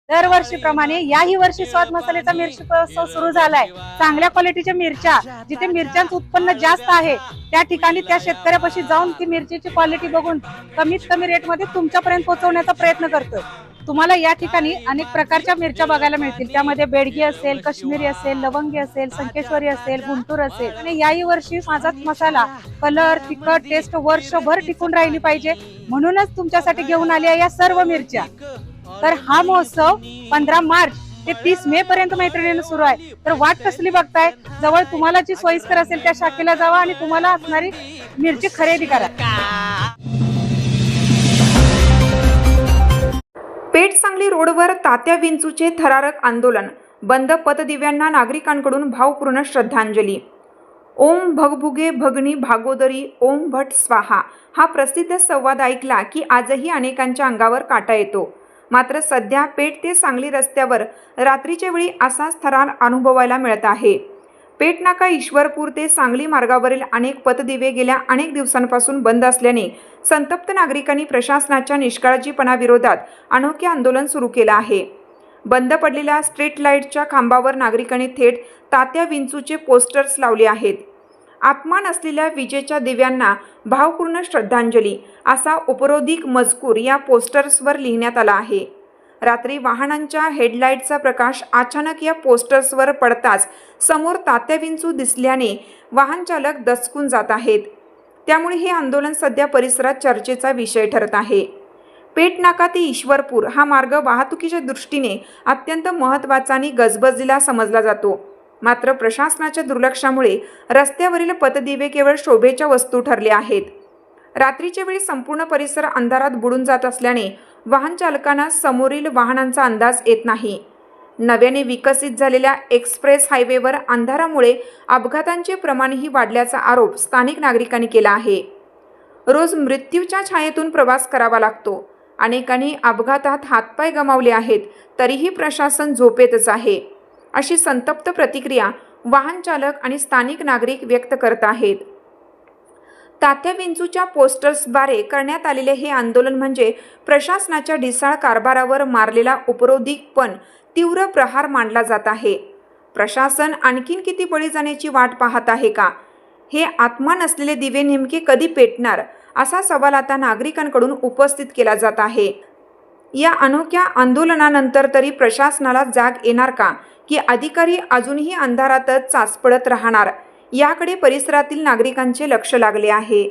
दरवर्षीप्रमाणे याही वर्षी स्वाद मसाल्याचा मिरची उत्सव सुरू झालाय। चांगल्या क्वालिटीच्या मिरच्या, जिथे मिरच्यांचं उत्पन्न जास्त आहे त्या ठिकाणी त्या शेतकऱ्यापाशी जाऊन ती मिरचीची क्वालिटी बघून कमीत कमी रेटमध्ये तुमच्यापर्यंत पोहोचवण्याचा प्रयत्न करतोय। तुम्हाला या ठिकाणी अनेक प्रकारच्या मिरच्या बघायला मिळतील। त्यामध्ये बेडगी असेल, काश्मीरी असेल, लवंगी असेल, संकेश्वरी असेल, गुंटूर असेल। आणि याही वर्षी माझा मसाला कलर, तिखट, टेस्ट वर्षभर टिकून राहिली पाहिजे म्हणूनच तुमच्यासाठी घेऊन आली आहे या सर्व मिरच्या। तर हा महोत्सव 15 मार्च ते 30 मे पर्यंत मैत्रिणींना सुरू आहे। तर वाट कसली बघताय? जवळ तुम्हाला जी सोयीस्कर असेल त्या शाखेला जावा आणि तुम्हाला असणारी मिरची खरेदी करा। पेठ सांगली रोडवर तात्या विंचूचे थरारक आंदोलन, बंद पतदिव्यांना नागरिकांकडून भावपूर्ण श्रद्धांजली। ओम भगभुगे भगनी भागोदरी ओम भट स्वाहा हा प्रसिद्ध संवाद ऐकला की आजही अनेकांच्या अंगावर काटा येतो। मात्र सध्या पेठ ते सांगली रस्त्यावर रात्रीच्या वेळी असाच थरार अनुभवायला मिळत आहे। पेठ नाका ईश्वरपूर ते सांगली मार्गावरील अनेक पतदिवे गेल्या अनेक दिवसांपासून बंद असल्याने संतप्त नागरिकांनी प्रशासनाच्या निष्काळजीपणाविरोधात अनोखे आंदोलन सुरू केलं आहे। बंद पडलेल्या स्ट्रीट लाईटच्या खांबावर नागरिकांनी थेट तात्या विंचूचे पोस्टर्स लावले आहेत। आत्मा नसलेल्या विजेच्या दिव्यांना भावपूर्ण श्रद्धांजली असा उपरोधिक मजकूर या पोस्टर्सवर लिहिण्यात आला आहे। रात्री वाहनांच्या हेडलाईटचा प्रकाश अचानक या पोस्टर्सवर पडताच समोर तात्या विंचू दिसल्याने वाहन चालक दचकून जात आहेत। त्यामुळे हे आंदोलन सध्या परिसरात चर्चेचा विषय ठरत आहे। पेठ नाका ते ईश्वरपूर हा मार्ग वाहतुकीच्या दृष्टीने अत्यंत महत्त्वाचा आणि गजबजलेला समजला जातो। मात्र प्रशासनाच्या दुर्लक्षामुळे रस्त्यावरील पतदिवे केवळ शोभेच्या वस्तू ठरले आहेत। रात्रीच्या वेळी संपूर्ण परिसर अंधारात बुडून जात असल्याने वाहन चालकांना समोरील वाहनांचा अंदाज येत नाही। नव्याने विकसित झालेल्या एक्सप्रेस हायवेवर अंधारामुळे अपघातांचे प्रमाणही वाढल्याचा आरोप स्थानिक नागरिकांनी केला आहे। रोज मृत्यूच्या छायेतून प्रवास करावा लागतो। अनेकांनी अपघातात हातपाय गमावले आहेत, तरीही प्रशासन झोपेतच आहे, अशी संतप्त प्रतिक्रिया वाहन चालक आणि स्थानिक नागरिक व्यक्त करत आहेत। तात्या विंचूच्या पोस्टर्सद्वारे करण्यात आलेले हे आंदोलन म्हणजे प्रशासनाच्या ढिसाळ कारभारावर मारलेला उपरोधिक पण तीव्र प्रहार मानला जात आहे। प्रशासन आणखीन किती बळी जाण्याची वाट पाहत आहे का? हे आत्मा नसलेले दिवे नेमके कधी पेटणार असा सवाल आता नागरिकांकडून उपस्थित केला जात आहे। या अनोख्या आंदोलनानंतर तरी प्रशासनाला जाग येणार का, की अधिकारी अजूनही अंधारातच चाचपडत राहणार, याकडे परिसरातील नागरिकांचे लक्ष लागले आहे।